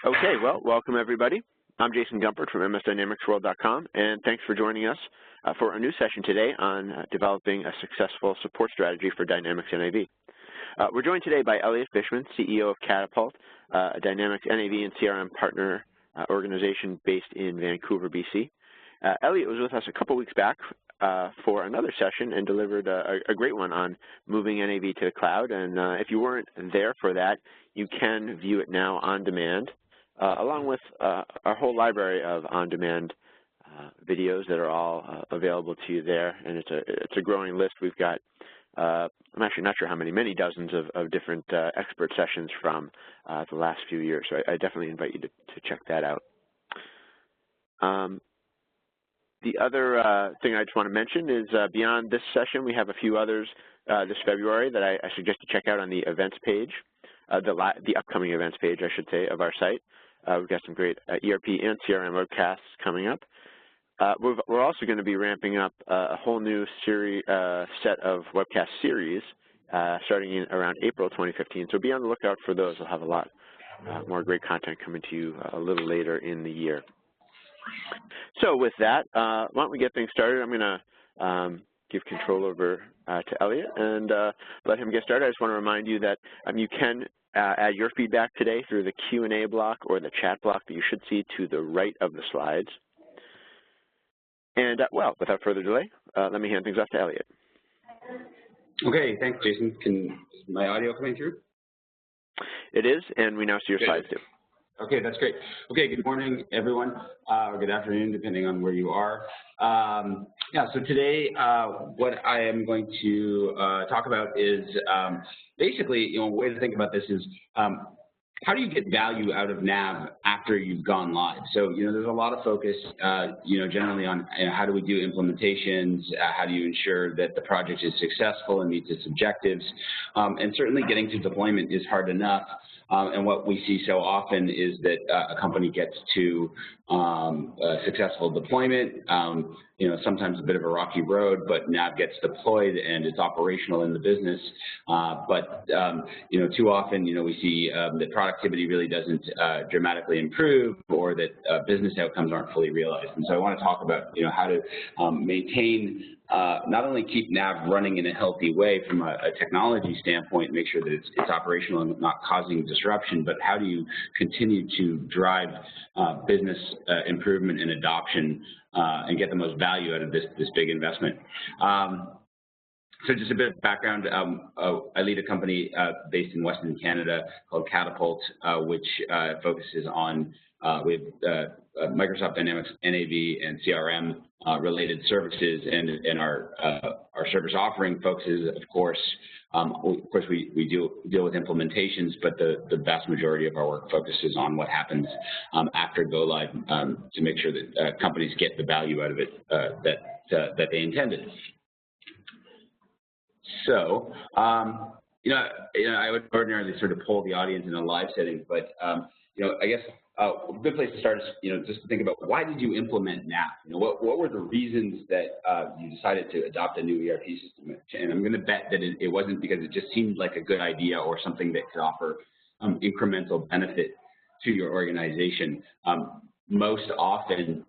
Okay, well, welcome everybody. I'm Jason Gumpert from MSDynamicsWorld.com, and thanks for joining us for a new session today on developing a successful support strategy for Dynamics NAV. We're joined today by Elliot Fishman, CEO of Catapult, a Dynamics NAV and CRM partner organization based in Vancouver, BC. Elliot was with us a couple weeks back for another session and delivered a great one on moving NAV to the cloud. And if you weren't there for that, you can view it now on demand, along with our whole library of on-demand videos that are all available to you there. And it's a growing list. We've got, I'm actually not sure how many dozens of different expert sessions from the last few years. So I definitely invite you to check that out. The other thing I just want to mention is beyond this session, we have a few others this February that I suggest you check out on the events page, the upcoming events page, I should say, of our site. We've got some great ERP and CRM webcasts coming up. We're also going to be ramping up a whole new set of webcast series starting in around April 2015. So be on the lookout for those. We'll have a lot more great content coming to you a little later in the year. So with that, why don't we get things started? I'm going to give control over to Elliot and let him get started. I just want to remind you that you can add your feedback today through the Q&A block or the chat block that you should see to the right of the slides. And, well, without further delay, let me hand things off to Elliot. Okay, thanks, Jason. Is my audio coming through? It is, and we now see your slides too. Okay, that's great. Okay, good morning, everyone, or good afternoon, depending on where you are. Yeah, so today, what I am going to talk about is basically, a way to think about this is how do you get value out of NAV after you've gone live? So, there's a lot of focus, generally on how do we do implementations, how do you ensure that the project is successful and meets its objectives, and certainly getting to deployment is hard enough. And what we see so often is that a company gets to a successful deployment, sometimes a bit of a rocky road, but NAV gets deployed and it's operational in the business. But too often, we see that productivity really doesn't dramatically improve, or that business outcomes aren't fully realized. And so I want to talk about, how to maintain, not only keep NAV running in a healthy way from a technology standpoint, make sure that it's operational and not causing disruption, but how do you continue to drive business improvement and adoption and get the most value out of this big investment. So just a bit of background, I lead a company based in Western Canada called Catapult, which focuses on with Microsoft Dynamics NAV and CRM related services, and our service offering focuses, of course, we deal with implementations, but the vast majority of our work focuses on what happens after go live to make sure that companies get the value out of it that they intended. So, I would ordinarily sort of poll the audience in a live setting, but I guess a good place to start is, just to think about, why did you implement NAV? What were the reasons that you decided to adopt a new ERP system? And I'm going to bet that it wasn't because it just seemed like a good idea or something that could offer incremental benefit to your organization. Most often,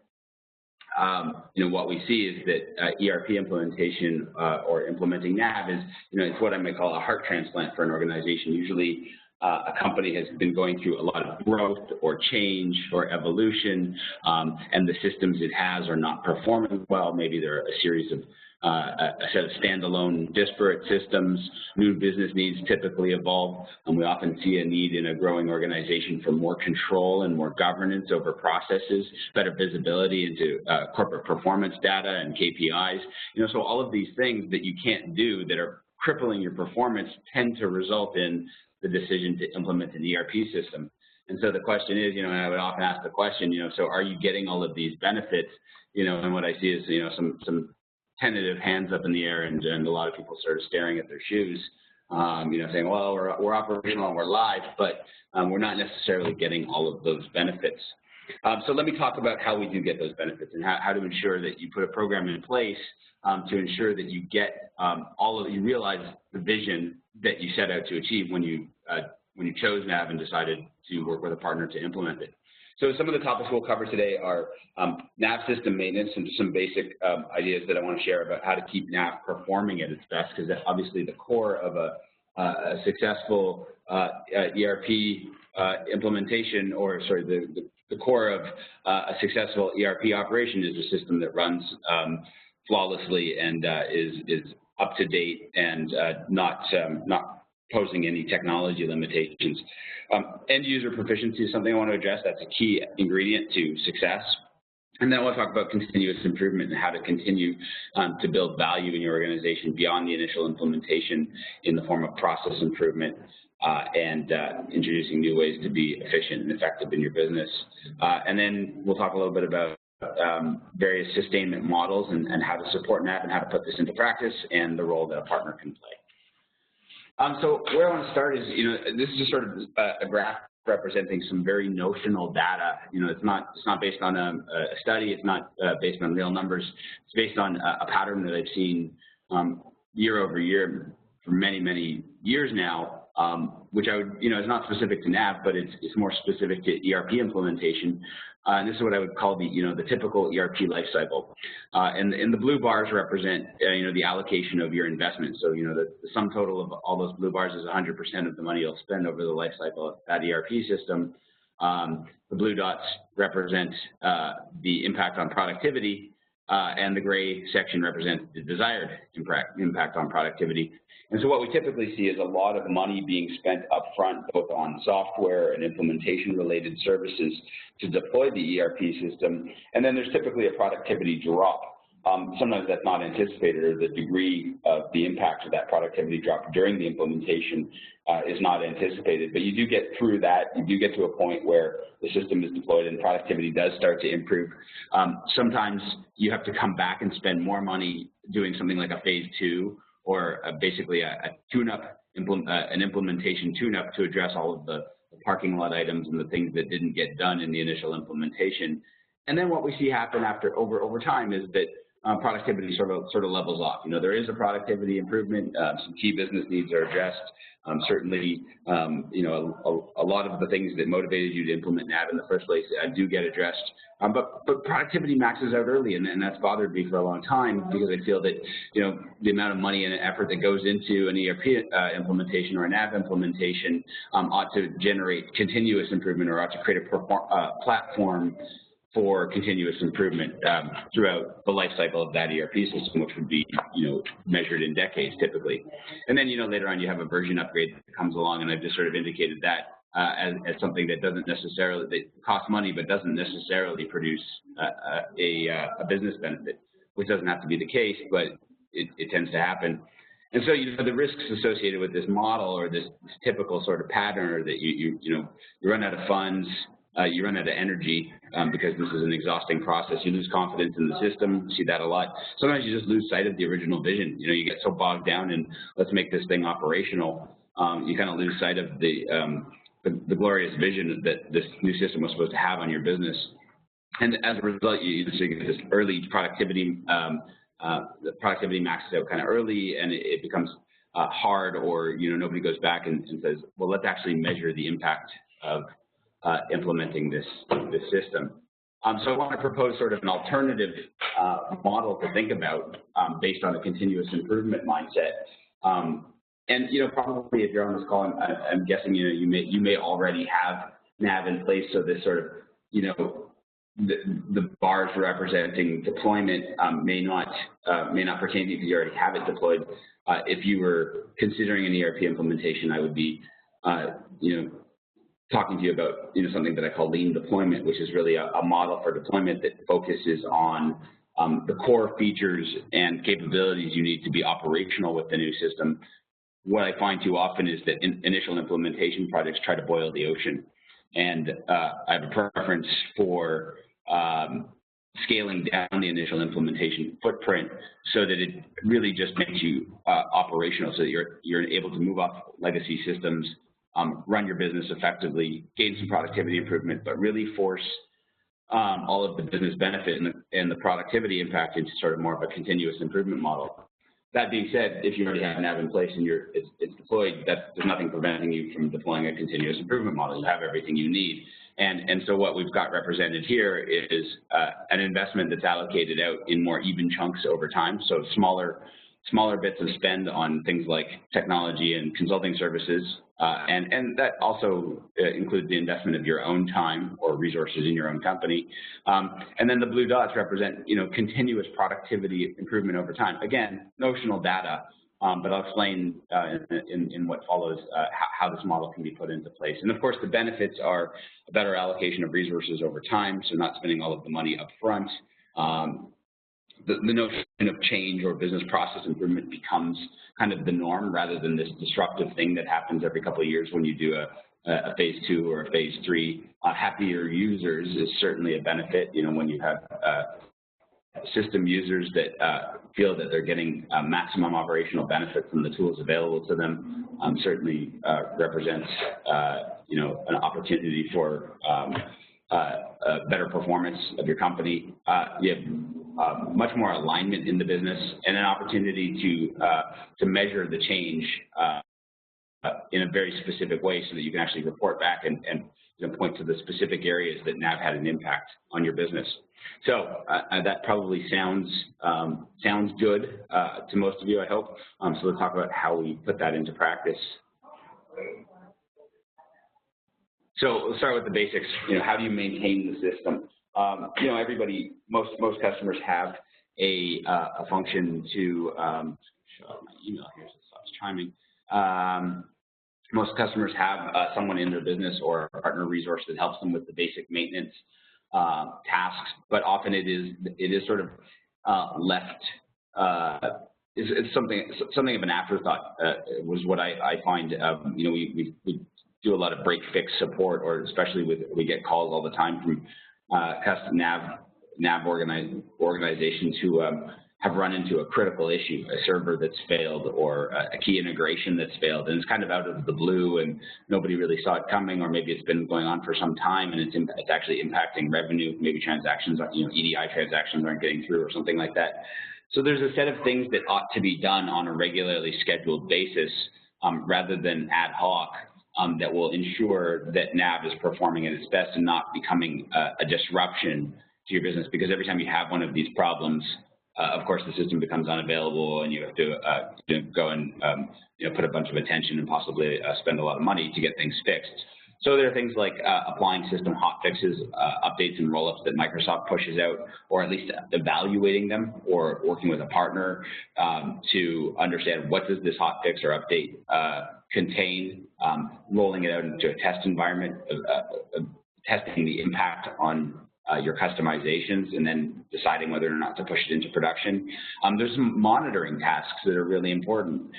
what we see is that ERP implementation or implementing NAV is, it's what I might call a heart transplant for an organization. Usually, a company has been going through a lot of growth or change or evolution, and the systems it has are not performing well. Maybe they're a series of a set of standalone disparate systems. New business needs typically evolve, and we often see a need in a growing organization for more control and more governance over processes, better visibility into corporate performance data and KPIs. So all of these things that you can't do that are crippling your performance tend to result in the decision to implement an ERP system. And so the question is, and I would often ask the question, so are you getting all of these benefits? And what I see is, some tentative hands up in the air, and a lot of people sort of staring at their shoes, saying, well, we're operational and we're live, but we're not necessarily getting all of those benefits. So let me talk about how we do get those benefits and how to ensure that you put a program in place to ensure that you get you realize the vision that you set out to achieve when you when you chose NAV and decided to work with a partner to implement it. So some of the topics we'll cover today are NAV system maintenance and just some basic ideas that I want to share about how to keep NAV performing at its best, because that's obviously the core of a successful ERP implementation, or sorry, the core of a successful ERP operation is a system that runs flawlessly and is up to date and not posing any technology limitations. End user proficiency is something I want to address. That's a key ingredient to success. And then I want to talk about continuous improvement and how to continue to build value in your organization beyond the initial implementation in the form of process improvement and introducing new ways to be efficient and effective in your business. And then we'll talk a little bit about various sustainment models and how to support NAV and how to put this into practice and the role that a partner can play. So where I want to start is, this is just sort of a graph representing some very notional data. It's not based on a study. It's not based on real numbers. It's based on a pattern that I've seen year over year for many, many years now, which I would, is not specific to NAV, but it's more specific to ERP implementation. And this is what I would call the typical ERP lifecycle. And the blue bars represent, the allocation of your investment. So, the sum total of all those blue bars is 100% of the money you'll spend over the lifecycle of that ERP system. The blue dots represent the impact on productivity, and the gray section represents the desired impact on productivity. And so what we typically see is a lot of money being spent up front, both on software and implementation-related services to deploy the ERP system. And then there's typically a productivity drop. Sometimes that's not anticipated, or the degree of the impact of that productivity drop during the implementation is not anticipated. But you do get through that. You do get to a point where the system is deployed and productivity does start to improve. Sometimes you have to come back and spend more money doing something like a phase 2, or basically a tune-up, an implementation tune-up to address all of the parking lot items and the things that didn't get done in the initial implementation. And then what we see happen over time is that productivity sort of levels off. There is a productivity improvement. Some key business needs are addressed. Certainly, a lot of the things that motivated you to implement NAV in the first place do get addressed. But productivity maxes out early, and that's bothered me for a long time, because I feel that, the amount of money and effort that goes into an ERP implementation or a NAV implementation ought to generate continuous improvement, or ought to create a platform for continuous improvement throughout the life cycle of that ERP system, which would be, measured in decades typically. And then, later on you have a version upgrade that comes along, and I've just sort of indicated that as something that doesn't necessarily, that costs money but doesn't necessarily produce a business benefit, which doesn't have to be the case, but it tends to happen. And so, the risks associated with this model, or this typical sort of pattern, are that you run out of funds, you run out of energy because this is an exhausting process. You lose confidence in the system. You see that a lot. Sometimes you just lose sight of the original vision. You get so bogged down in, let's make this thing operational, you kind of lose sight of the glorious vision that this new system was supposed to have on your business. And as a result, you get this early productivity. The productivity maxes out kind of early, and it becomes hard, or nobody goes back and says, well, let's actually measure the impact of implementing this system. So I want to propose sort of an alternative model to think about based on a continuous improvement mindset. And probably if you're on this call, I'm guessing you may already have NAV in place. So this sort of the bars representing deployment may not pertain to you because you already have it deployed. If you were considering an ERP implementation, I would be talking to you about something that I call lean deployment, which is really a model for deployment that focuses on the core features and capabilities you need to be operational with the new system. What I find too often is that initial implementation projects try to boil the ocean, and I have a preference for scaling down the initial implementation footprint so that it really just makes you operational, so that you're able to move off legacy systems, run your business effectively, gain some productivity improvement, but really force all of the business benefit and the productivity impact into sort of more of a continuous improvement model. That being said, if you already have NAV in place and it's deployed, there's nothing preventing you from deploying a continuous improvement model. You have everything you need. And so what we've got represented here is an investment that's allocated out in more even chunks over time. So smaller bits of spend on things like technology and consulting services, and that also includes the investment of your own time or resources in your own company. And then the blue dots represent, continuous productivity improvement over time. Again, notional data, but I'll explain in what follows how this model can be put into place. And of course, the benefits are a better allocation of resources over time, so not spending all of the money up front. The notion of change or business process improvement becomes kind of the norm rather than this disruptive thing that happens every couple of years when you do a phase 2 or a phase 3. Happier users is certainly a benefit, when you have system users that feel that they're getting maximum operational benefit from the tools available to them, certainly represents, an opportunity for better performance of your company. You have much more alignment in the business and an opportunity to measure the change in a very specific way so that you can actually report back and point to the specific areas that NAV had an impact on your business. So that probably sounds good to most of you, I hope. So let's talk about how we put that into practice. So let's start with the basics. How do you maintain the system? Everybody, most customers have a function to show up my email here, so it stops chiming. Most customers have someone in their business or a partner resource that helps them with the basic maintenance tasks, but often it is sort of left. It's something of an afterthought. Was what I find. We do a lot of break-fix support, or especially we get calls all the time from custom NAV organizations who have run into a critical issue, a server that's failed or a key integration that's failed, and it's kind of out of the blue and nobody really saw it coming, or maybe it's been going on for some time and it's actually impacting revenue. Maybe transactions, EDI transactions aren't getting through or something like that. So there's a set of things that ought to be done on a regularly scheduled basis rather than ad hoc. That will ensure that NAV is performing at its best and not becoming a disruption to your business. Because every time you have one of these problems, of course, the system becomes unavailable, and you have to go and put a bunch of attention and possibly spend a lot of money to get things fixed. So there are things like applying system hotfixes, updates and rollups that Microsoft pushes out, or at least evaluating them, or working with a partner to understand what does this hotfix or update contain, rolling it out into a test environment, testing the impact on your customizations, and then deciding whether or not to push it into production. There's some monitoring tasks that are really important.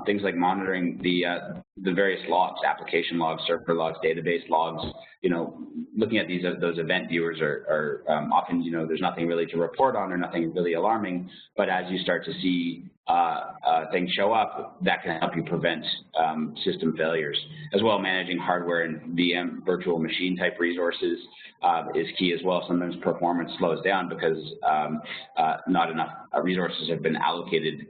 Things like monitoring the various logs, application logs, server logs, database logs. Looking at those event viewers are often, there's nothing really to report on or nothing really alarming. But as you start to see things show up, that can help you prevent system failures. As well, managing hardware and VM virtual machine type resources is key as well. Sometimes performance slows down because not enough resources have been allocated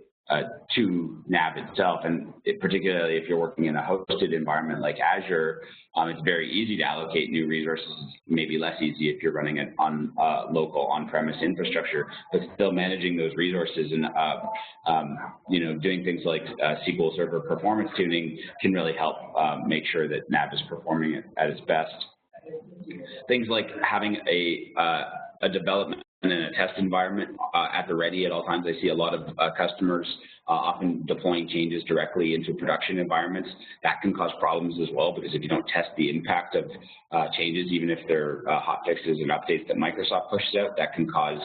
to NAV itself, and particularly if you're working in a hosted environment like Azure, it's very easy to allocate new resources. Maybe less easy if you're running it on local on-premise infrastructure, but still managing those resources and doing things like SQL Server performance tuning can really help make sure that NAV is performing at its best. Things like having a development and in a test environment at the ready at all times. I see a lot of customers often deploying changes directly into production environments. That can cause problems as well, because if you don't test the impact of changes, even if they're hotfixes and updates that Microsoft pushes out, that can cause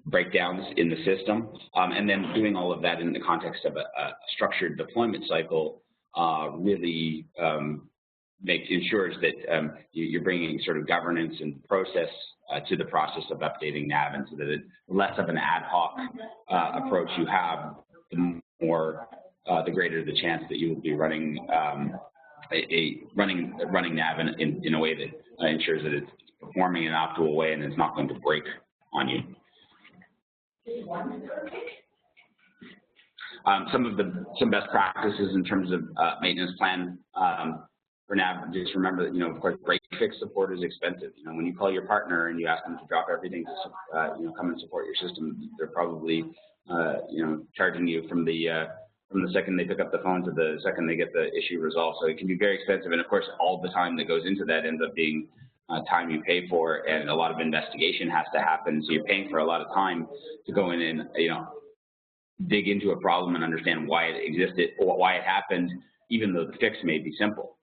breakdowns in the system. And then doing all of that in the context of a structured deployment cycle really ensures that you're bringing sort of governance and process to the process of updating NAV, and so that it's less of an ad hoc approach you have, the greater the chance that you will be running running NAV in a way that ensures that it's performing in an optimal way and it's not going to break on you. some best practices in terms of maintenance plan for NAV. Just remember that, of course, break fix support is expensive. When you call your partner and you ask them to drop everything to come and support your system, they're probably charging you from the second they pick up the phone to the second they get the issue resolved. So it can be very expensive, and of course, all the time that goes into that ends up being time you pay for, and a lot of investigation has to happen. So you're paying for a lot of time to go in and dig into a problem and understand why it existed or why it happened, even though the fix may be simple.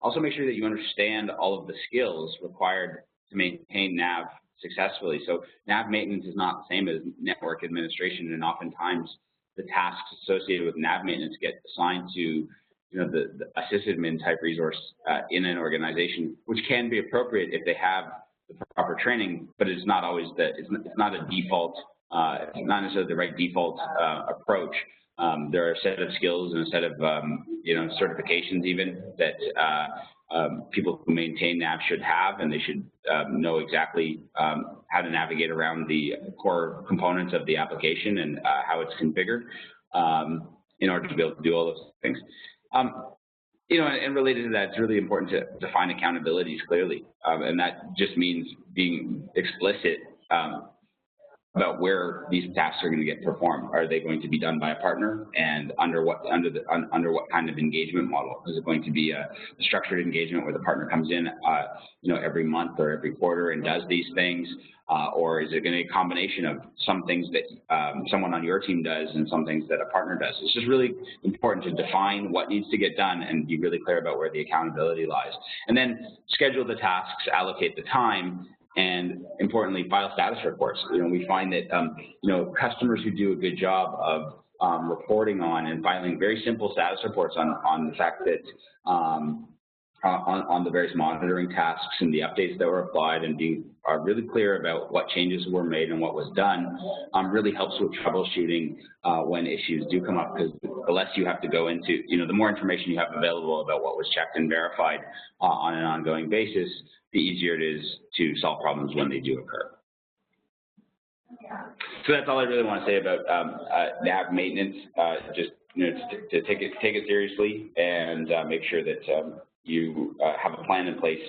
Also, make sure that you understand all of the skills required to maintain NAV successfully. So NAV maintenance is not the same as network administration, and oftentimes the tasks associated with NAV maintenance get assigned to the sysadmin type resource in an organization, which can be appropriate if they have the proper training, but it's not always it's not a default, it's not necessarily the right default approach. There are a set of skills and a set of certifications even that people who maintain NAV should have, and they should know exactly how to navigate around the core components of the application and how it's configured in order to be able to do all those things. And related to that, it's really important to define accountabilities clearly, and that just means being explicit about where these tasks are going to get performed. Are they going to be done by a partner, and under what kind of engagement model? Is it going to be a structured engagement where the partner comes in, every month or every quarter and does these things, or is it going to be a combination of some things that someone on your team does and some things that a partner does? It's just really important to define what needs to get done and be really clear about where the accountability lies, and then schedule the tasks, allocate the time. And importantly, file status reports. We find that customers who do a good job of reporting on and filing very simple status reports on the fact that on the various monitoring tasks and the updates that were applied, and being really clear about what changes were made and what was done, really helps with troubleshooting when issues do come up, because the less you have to go into, the more information you have available about what was checked and verified on an ongoing basis, the easier it is to solve problems when they do occur. So that's all I really want to say about NAV maintenance. Just to take it seriously and make sure that you have a plan in place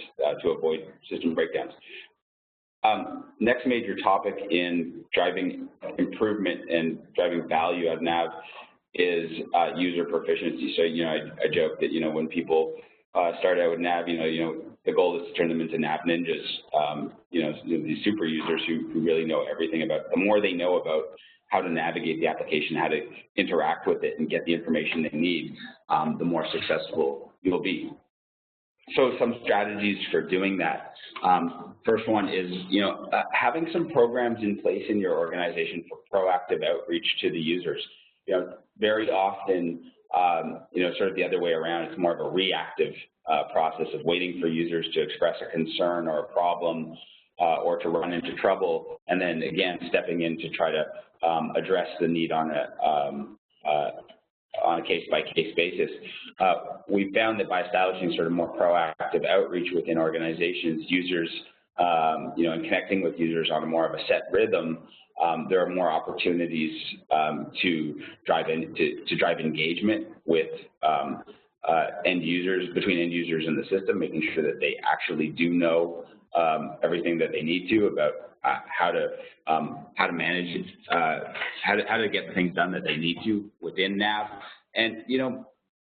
to avoid system breakdowns. Next major topic in driving improvement and driving value out of NAV is user proficiency. So I joke that when people start out with NAV, the goal is to turn them into NAV ninjas. These super users who really know everything about. The more they know about how to navigate the application, how to interact with it, and get the information they need, the more successful you'll be. So some strategies for doing that. First one is, having some programs in place in your organization for proactive outreach to the users. Very often, sort of the other way around, it's more of a reactive process of waiting for users to express a concern or a problem or to run into trouble, and then again stepping in to try to address the need on a case-by-case basis. We found that by establishing sort of more proactive outreach within organizations, users, and connecting with users on a more of a set rhythm, there are more opportunities to drive engagement with end users, between end users and the system, making sure that they actually do know everything that they need to about how to manage it, how to get the things done that they need to within NAV. And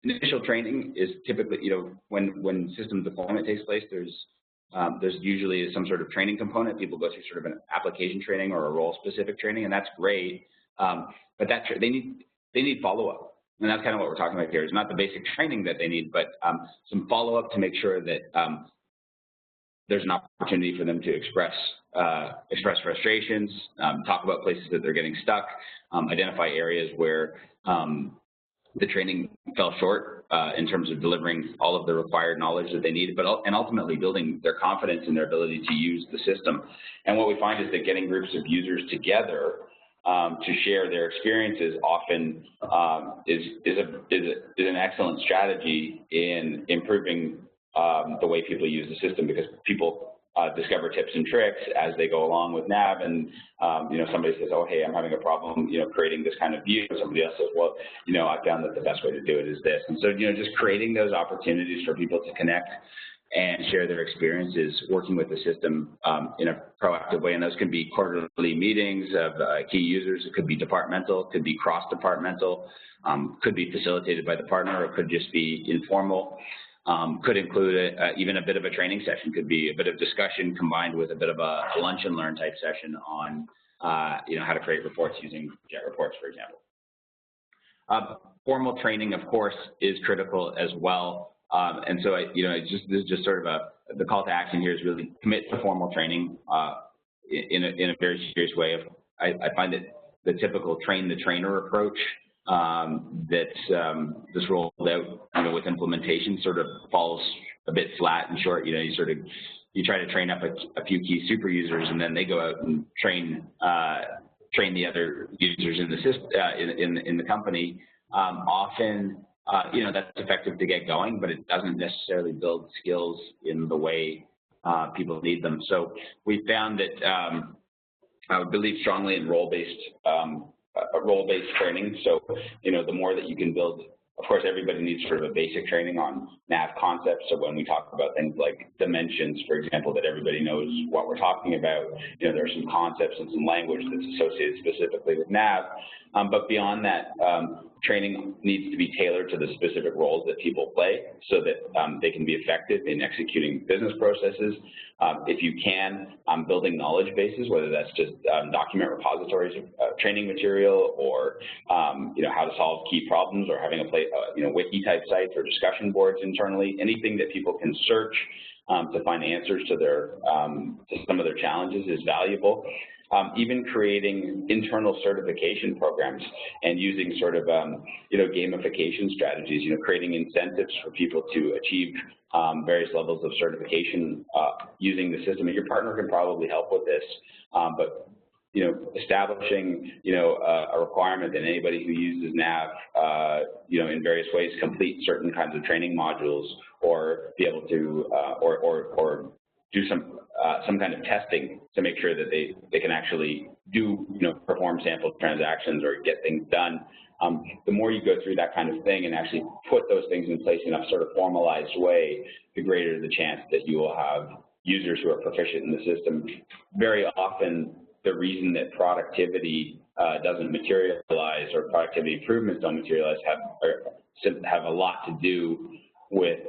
initial training is typically, when system deployment takes place, there's usually some sort of training component. People go through sort of an application training or a role-specific training, and that's great. But they need follow-up, and that's kind of what we're talking about here. It's not the basic training that they need, but some follow-up to make sure that there's an opportunity for them to express frustrations, talk about places that they're getting stuck, identify areas where the training fell short in terms of delivering all of the required knowledge that they needed, and ultimately building their confidence in their ability to use the system. And what we find is that getting groups of users together to share their experiences often is an excellent strategy in improving the way people use the system, because people discover tips and tricks as they go along with NAV, and somebody says, oh, hey, I'm having a problem, creating this kind of view. Somebody else says, well, I found that the best way to do it is this. And so, just creating those opportunities for people to connect and share their experiences working with the system in a proactive way. And those can be quarterly meetings of key users. It could be departmental, it could be cross-departmental, could be facilitated by the partner, or it could just be informal. Could include even a bit of a training session, could be a bit of discussion combined with a bit of a lunch and learn type session on how to create reports using Jet Reports, for example. Formal training, of course, is critical as well. And so, this is just sort of the call to action here is really commit to formal training in a very serious way. I find that the typical train the trainer approach that's just rolled out, with implementation sort of falls a bit flat and short. You try to train up a few key super users, and then they go out and train the other users in the system in the company. Often, that's effective to get going, but it doesn't necessarily build skills in the way people need them. So we found that I would believe strongly in role-based training. So, the more that you can build, of course, everybody needs sort of a basic training on NAV concepts. So when we talk about things like dimensions, for example, that everybody knows what we're talking about, there are some concepts and some language that's associated specifically with NAV. But beyond that, training needs to be tailored to the specific roles that people play so that they can be effective in executing business processes. If you can, building knowledge bases, whether that's just document repositories of training material, or how to solve key problems, or having a wiki type sites or discussion boards internally, anything that people can search to find answers to some of their challenges is valuable. Even creating internal certification programs and using sort of, gamification strategies, creating incentives for people to achieve various levels of certification using the system. And your partner can probably help with this, but establishing, a requirement that anybody who uses NAV, in various ways complete certain kinds of training modules, or be able to, or do some kind of testing to make sure that they can actually do, perform sample transactions or get things done. The more you go through that kind of thing and actually put those things in place in a sort of formalized way, the greater the chance that you will have users who are proficient in the system. Very often, the reason that productivity doesn't materialize, or productivity improvements don't materialize, have a lot to do with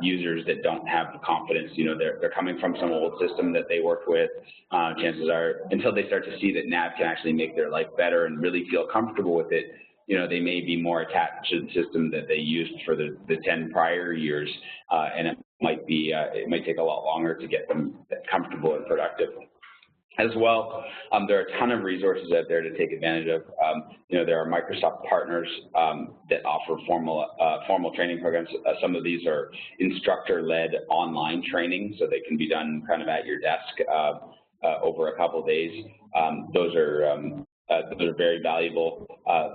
users that don't have the confidence. They're coming from some old system that they worked with. Chances are, until they start to see that NAV can actually make their life better and really feel comfortable with it, they may be more attached to the system that they used for the 10 prior years, and it might take a lot longer to get them comfortable and productive. As well, there are a ton of resources out there to take advantage of. There are Microsoft partners that offer formal training programs. Some of these are instructor-led online training, so they can be done kind of at your desk over a couple of days. Those are very valuable.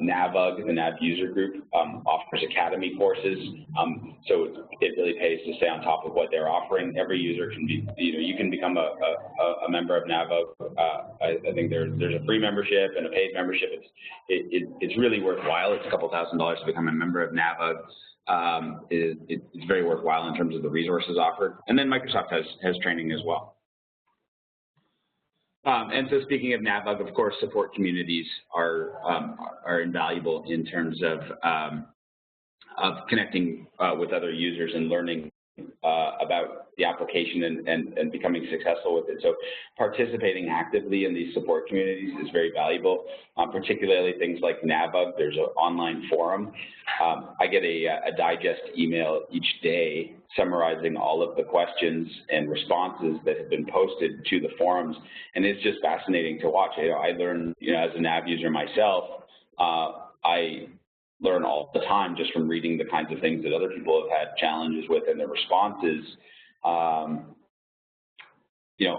NAVUG, the NAV user group, offers academy courses, so it really pays to stay on top of what they're offering. Every user can be, you can become a member of NAVUG. I think there's a free membership and a paid membership. It's really worthwhile. It's a couple $1,000s to become a member of NAVUG. It's very worthwhile in terms of the resources offered. And then Microsoft has training as well. And so, speaking of NAVUG, of course, support communities are invaluable in terms of connecting with other users and learning about the application and becoming successful with it. So, participating actively in these support communities is very valuable, particularly things like NAVUG. There's an online forum. I get a digest email each day summarizing all of the questions and responses that have been posted to the forums, and it's just fascinating to watch. I learn, as a NAV user myself, I learn all the time just from reading the kinds of things that other people have had challenges with and their responses.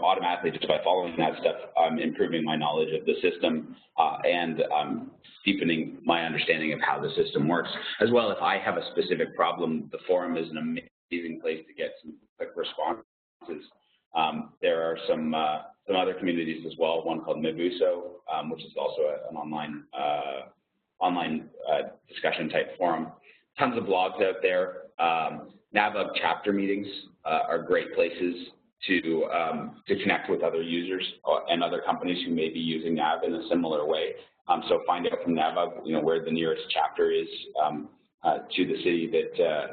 Automatically, just by following that stuff, I'm improving my knowledge of the system and deepening my understanding of how the system works. As well, if I have a specific problem, the forum is an amazing place to get some quick responses There are some other communities as well, one called Mibuso, which is also an online discussion type forum. Tons of blogs out there. NAV chapter meetings are great places to connect with other users and other companies who may be using NAV in a similar way. So find out from NAV, where the nearest chapter is to the city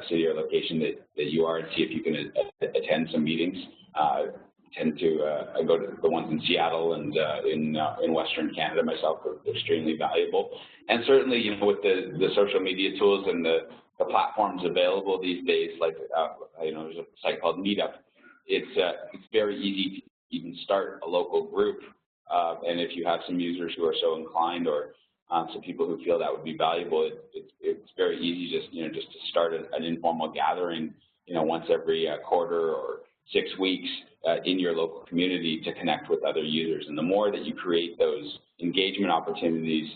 city or location that you are, and see if you can attend some meetings. I tend to go to the ones in Seattle and in Western Canada myself are extremely valuable. And certainly, with the social media tools and the platforms available these days, like there's a site called Meetup. It's very easy to even start a local group, and if you have some users who are so inclined, or some people who feel that would be valuable, it's very easy just to start an informal gathering, once every quarter or 6 weeks in your local community to connect with other users. And the more that you create those engagement opportunities,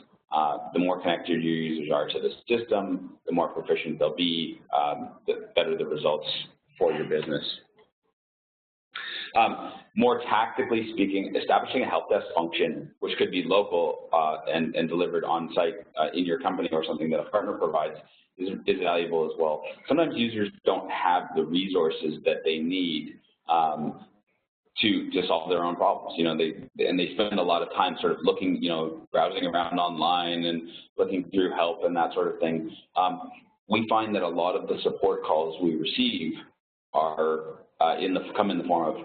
the more connected your users are to the system, the more proficient they'll be, the better the results for your business. More tactically speaking, establishing a help desk function, which could be local and delivered on site in your company, or something that a partner provides, is valuable as well. Sometimes users don't have the resources that they need to solve their own problems. They spend a lot of time sort of looking, browsing around online and looking through help and that sort of thing. We find that a lot of the support calls we receive are come in the form of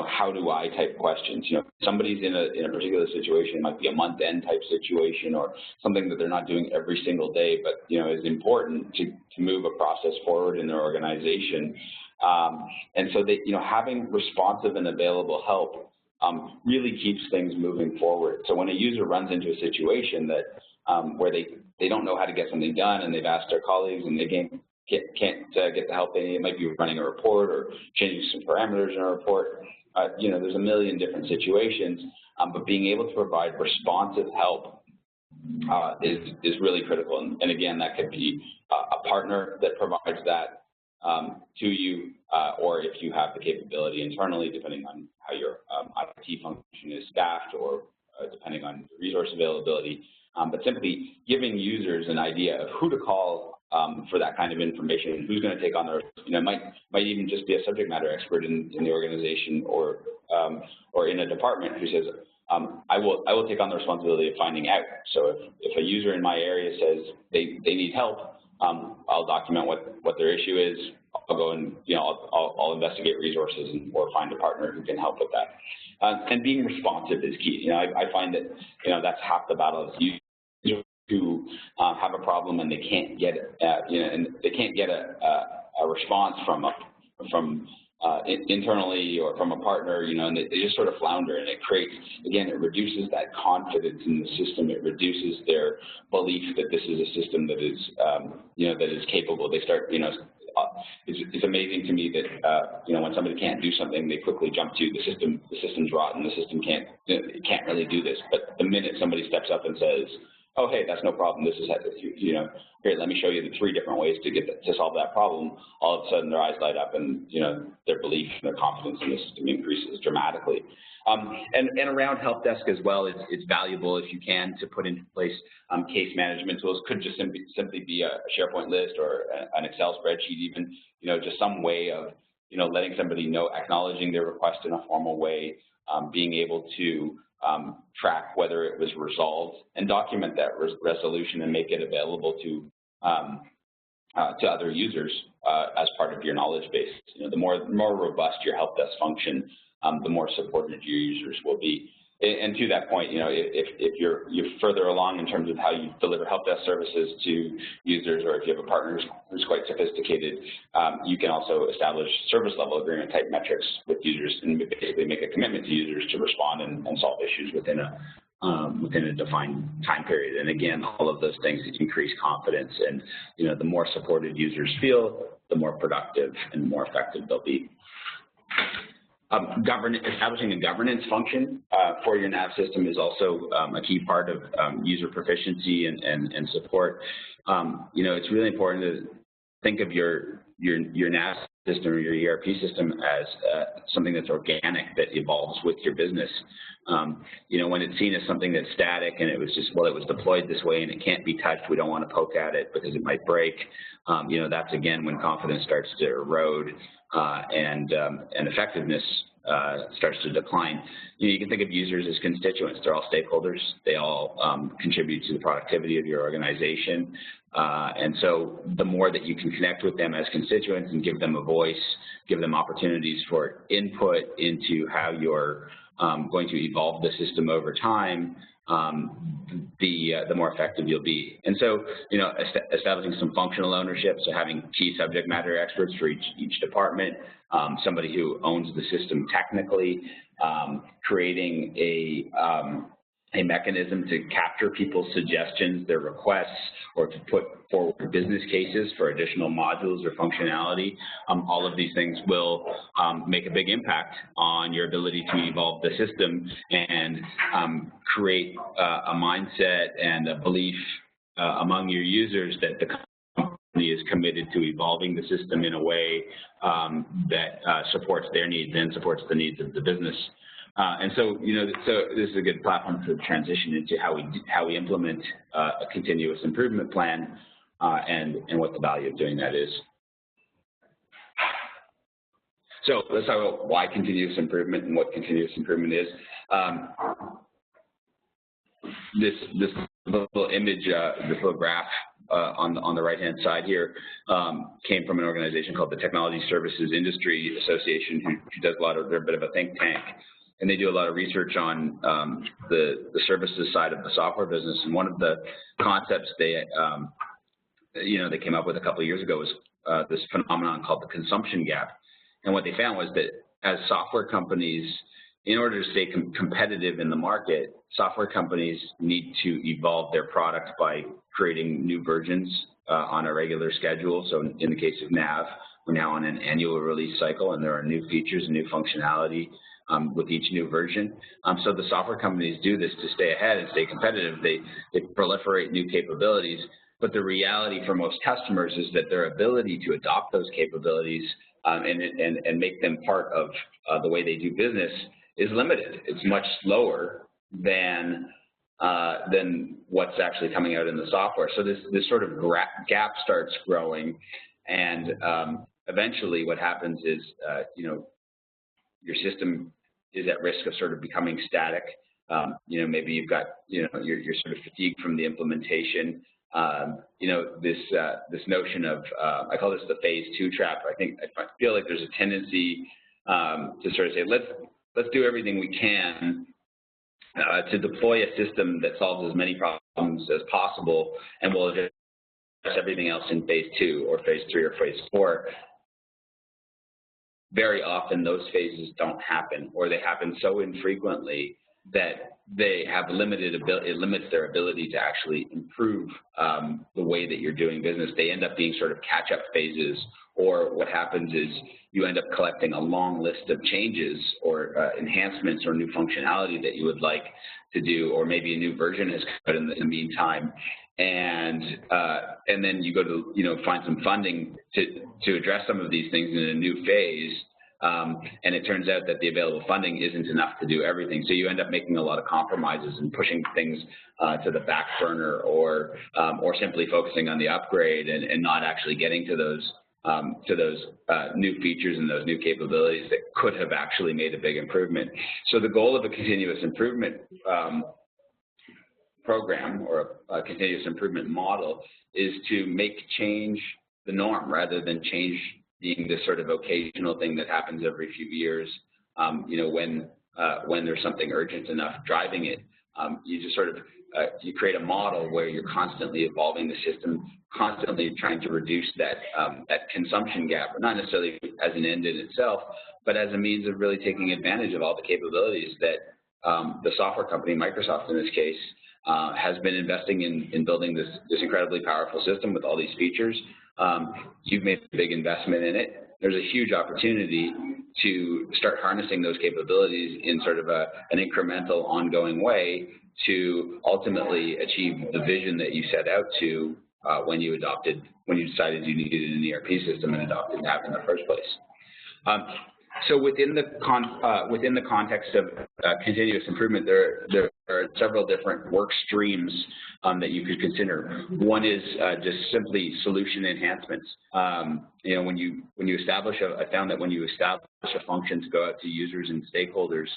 how do I type questions. Somebody's in a particular situation, it might be a month-end type situation or something that they're not doing every single day, but is important to move a process forward in their organization. And so having responsive and available help really keeps things moving forward. So when a user runs into a situation that where they don't know how to get something done, and they've asked their colleagues and they can't get the help they need, it might be running a report or changing some parameters in a report. There's a million different situations, but being able to provide responsive help is really critical. And again, that could be a partner that provides that to you, or if you have the capability internally, depending on how your IT function is staffed, or depending on resource availability. But simply giving users an idea of who to call for that kind of information, who's going to take on the, might even just be a subject matter expert in the organization, or in a department who says, I will take on the responsibility of finding out. So if a user in my area says they need help, I'll document what their issue is. I'll go and I'll investigate resources or find a partner who can help with that. And being responsive is key. I find that that's half the battle. Is users who have a problem and they can't get a response from internally or from a partner, and they just sort of flounder, and it creates, again, it reduces that confidence in the system. It reduces their belief that this is a system that is, that is capable. They start, it's amazing to me that, when somebody can't do something, they quickly jump to the system's rotten, the system it can't really do this. But the minute somebody steps up and says, oh, hey, that's no problem. This is, here, let me show you the 3 different ways to solve that problem. All of a sudden, their eyes light up, and their belief and their confidence in the system increases dramatically. And around help desk as well, it's valuable if you can to put into place case management tools. Could just simply be a SharePoint list or an Excel spreadsheet, even just some way of letting somebody know, acknowledging their request in a formal way, being able to track whether it was resolved and document that resolution and make it available to other users as part of your knowledge base. The more robust your help desk function, the more supported your users will be. And to that point, if you're further along in terms of how you deliver help desk services to users, or if you have a partner who's quite sophisticated, you can also establish service level agreement type metrics with users, and basically make a commitment to users to respond and solve issues within a defined time period. And again, all of those things increase confidence, and the more supported users feel, the more productive and more effective they'll be. Establishing a governance function for your NAV system is also a key part of user proficiency and support. It's really important to think of your NAV system or your ERP system as something that's organic, that evolves with your business. You know, when it's seen as something that's static and it was just, well, it was deployed this way and it can't be touched, we don't want to poke at it because it might break, you know, that's again when confidence starts to erode and effectiveness starts to decline. You know, you can think of users as constituents. They're all stakeholders. They all contribute to the productivity of your organization. And so the more that you can connect with them as constituents and give them a voice, give them opportunities for input into how you're going to evolve the system over time, the more effective you'll be. And so, you know, establishing some functional ownership, so having key subject matter experts for each department, somebody who owns the system technically, creating a mechanism to capture people's suggestions, their requests, or to put forward business cases for additional modules or functionality. All of these things will make a big impact on your ability to evolve the system and create a mindset and a belief among your users that the company is committed to evolving the system in a way that supports their needs and supports the needs of the business. And so, you know, so this is a good platform to transition into how we implement a continuous improvement plan and what the value of doing that is. So let's talk about why continuous improvement and what continuous improvement is. This little image, this little graph on the right-hand side here came from an organization called the Technology Services Industry Association, who does a lot of, they're a bit of a think tank. And they do a lot of research on the services side of the software business. And one of the concepts they, you know, they came up with a couple of years ago was this phenomenon called the consumption gap. And what they found was that as software companies, in order to stay competitive in the market, software companies need to evolve their product by creating new versions on a regular schedule. So in the case of NAV, we're now on an annual release cycle, and there are new features and new functionality with each new version. So the software companies do this to stay ahead and stay competitive. They proliferate new capabilities, but the reality for most customers is that their ability to adopt those capabilities and make them part of the way they do business is limited. It's much slower than what's actually coming out in the software. So this sort of gap starts growing, and eventually what happens is, you know, your system is at risk of sort of becoming static. You know, maybe you've got, you know, you're sort of fatigued from the implementation. You know, this notion of, I call this the phase 2 trap. I feel like there's a tendency to sort of say, let's do everything we can to deploy a system that solves as many problems as possible, and we'll address everything else in phase 2 or phase 3 or phase 4. Very often those phases don't happen, or they happen so infrequently that they have limited ability, it limits their ability to actually improve the way that you're doing business. They end up being sort of catch-up phases, or what happens is you end up collecting a long list of changes or enhancements or new functionality that you would like to do, or maybe a new version has come out in the meantime. And then you go to, you know, find some funding to address some of these things in a new phase, and it turns out that the available funding isn't enough to do everything. So you end up making a lot of compromises and pushing things to the back burner, or simply focusing on the upgrade and not actually getting to those new features and those new capabilities that could have actually made a big improvement. So the goal of a continuous improvement program or a continuous improvement model is to make change the norm rather than change being this sort of occasional thing that happens every few years. You know, when there's something urgent enough driving it, you just sort of you create a model where you're constantly evolving the system, constantly trying to reduce that consumption gap, not necessarily as an end in itself, but as a means of really taking advantage of all the capabilities that the software company, Microsoft in this case, has been investing in building this incredibly powerful system with all these features. You've made a big investment in it. There's a huge opportunity to start harnessing those capabilities in sort of an incremental, ongoing way to ultimately achieve the vision that you set out to when you decided you needed an ERP system and adopted NAV in the first place. So within the context of continuous improvement, there are several different work streams that you could consider. One is just simply solution enhancements. You know, when you establish I found that when you establish a function to go out to users and stakeholders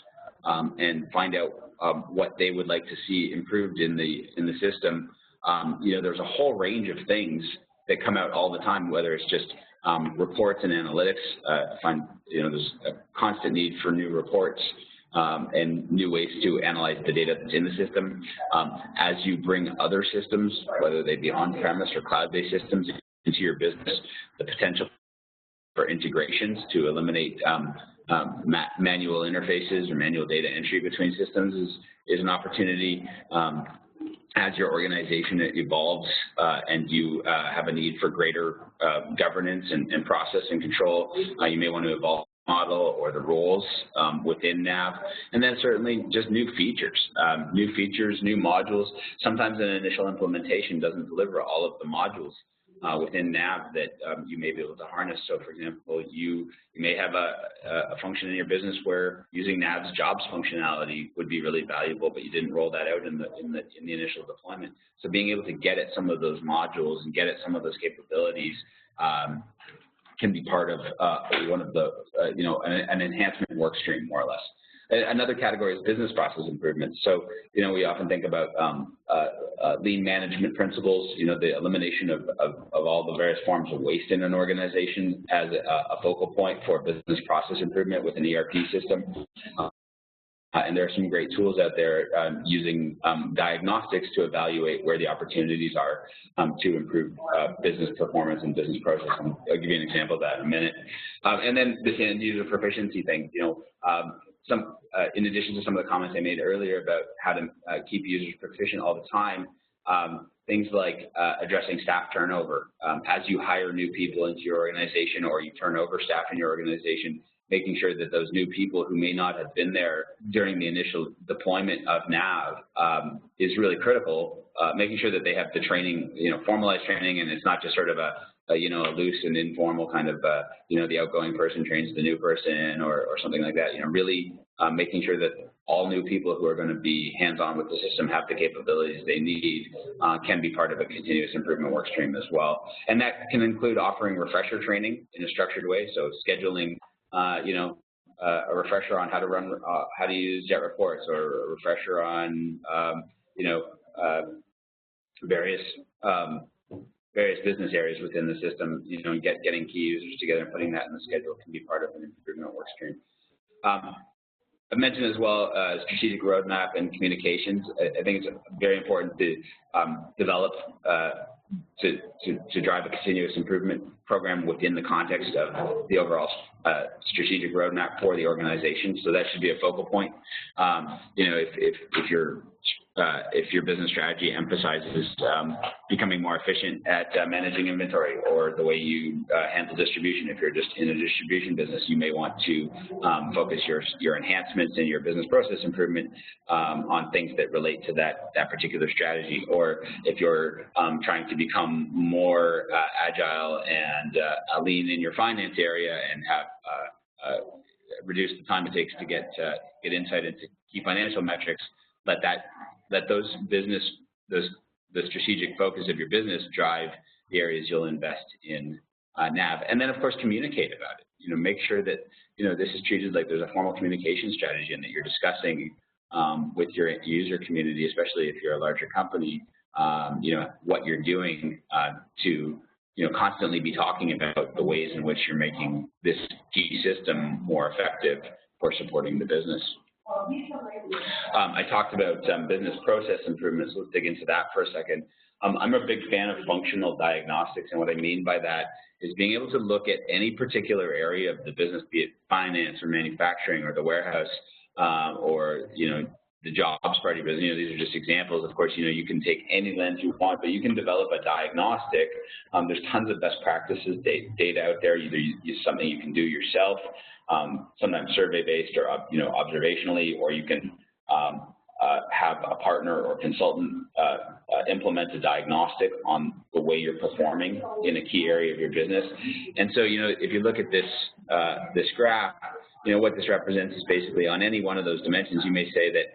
and find out what they would like to see improved in the system, you know, there's a whole range of things that come out all the time, whether it's just reports and analytics. You know, there's a constant need for new reports and new ways to analyze the data that's in the system. As you bring other systems, whether they be on-premise or cloud-based systems, into your business, the potential for integrations to eliminate manual interfaces or manual data entry between systems is an opportunity. As your organization evolves and you have a need for greater governance and process and control, you may want to evolve the model or the roles within NAV. And then certainly just new features, new modules. Sometimes an initial implementation doesn't deliver all of the modules within NAV that you may be able to harness. So, for example, you may have a function in your business where using NAV's jobs functionality would be really valuable, but you didn't roll that out in the initial deployment. So, being able to get at some of those modules and get at some of those capabilities can be part of one of the you know, an enhancement work stream, more or less. Another category is business process improvements. So, you know, we often think about lean management principles, you know, the elimination of all the various forms of waste in an organization as a focal point for business process improvement with an ERP system. And there are some great tools out there using diagnostics to evaluate where the opportunities are to improve business performance and business process. And I'll give you an example of that in a minute. And then this end user proficiency thing, you know, in addition to some of the comments I made earlier about how to keep users proficient all the time, things like addressing staff turnover. As you hire new people into your organization or you turn over staff in your organization, making sure that those new people who may not have been there during the initial deployment of NAV is really critical. Making sure that they have the training, you know, formalized training, and it's not just sort of a you know, a loose and informal kind of, you know, the outgoing person trains the new person or something like that. You know, really making sure that all new people who are going to be hands-on with the system have the capabilities they need can be part of a continuous improvement work stream as well. And that can include offering refresher training in a structured way. So scheduling, you know, a refresher on how to run, how to use Jet reports, or a refresher on, you know, various business areas within the system, you know, getting key users together and putting that in the schedule can be part of an improvement work stream. I've mentioned as well strategic roadmap and communications. I think it's very important to develop to drive a continuous improvement program within the context of the overall strategic roadmap for the organization. So that should be a focal point. You know, if your business strategy emphasizes becoming more efficient at managing inventory, or the way you handle distribution, if you're just in a distribution business, you may want to focus your enhancements and your business process improvement on things that relate to that particular strategy. Or if you're trying to become more agile and lean in your finance area and have reduce the time it takes to get insight into key financial metrics, let the strategic focus of your business drive the areas you'll invest in NAV. And then, of course, communicate about it. You know, make sure that, you know, this is treated like there's a formal communication strategy and that you're discussing with your user community, especially if you're a larger company, you know, what you're doing to, you know, constantly be talking about the ways in which you're making this key system more effective for supporting the business. I talked about business process improvements. Let's dig into that for a second. I'm a big fan of functional diagnostics, and what I mean by that is being able to look at any particular area of the business, be it finance or manufacturing or the warehouse or, you know, the jobs part of your business. You know, these are just examples. Of course, you know, you can take any lens you want, but you can develop a diagnostic. There's tons of best practices data out there. Either use something you can do yourself, sometimes survey-based or, you know, observationally, or you can have a partner or consultant implement a diagnostic on the way you're performing in a key area of your business. And so, if you look at this this graph, what this represents is basically on any one of those dimensions, you may say that,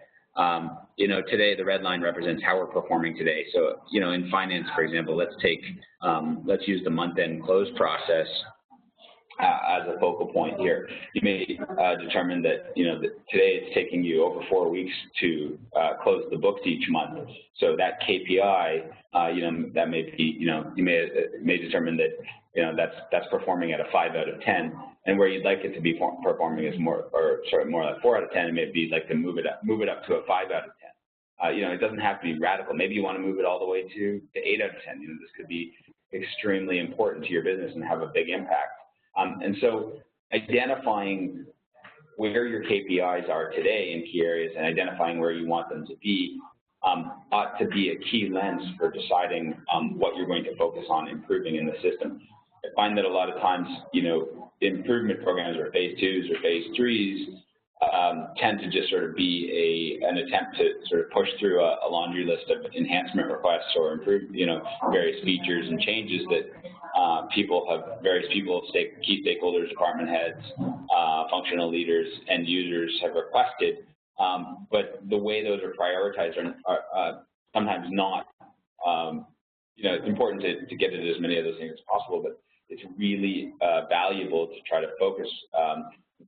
today the red line represents how we're performing today. So, in finance, for example, let's use the month-end close process as a focal point here. You may determine that, that today it's taking you over 4 weeks to close the books each month. So that KPI, that may be, you may determine that, that's performing at a 5 out of 10, and where you'd like it to be performing is more like 4 out of 10, and maybe you'd like to move it up to a 5 out of 10. It doesn't have to be radical. Maybe you want to move it all the way to 8 out of 10. This could be extremely important to your business and have a big impact. And so identifying where your KPIs are today in key areas and identifying where you want them to be ought to be a key lens for deciding what you're going to focus on improving in the system. I find that a lot of times, improvement programs or phase 2s or phase 3s tend to just sort of be an attempt to sort of push through a laundry list of enhancement requests or improve, various features and changes that various people, key stakeholders, department heads, functional leaders, end users have requested. But the way those are prioritized are sometimes not, it's important to get into as many of those things as possible, but it's really valuable to try to focus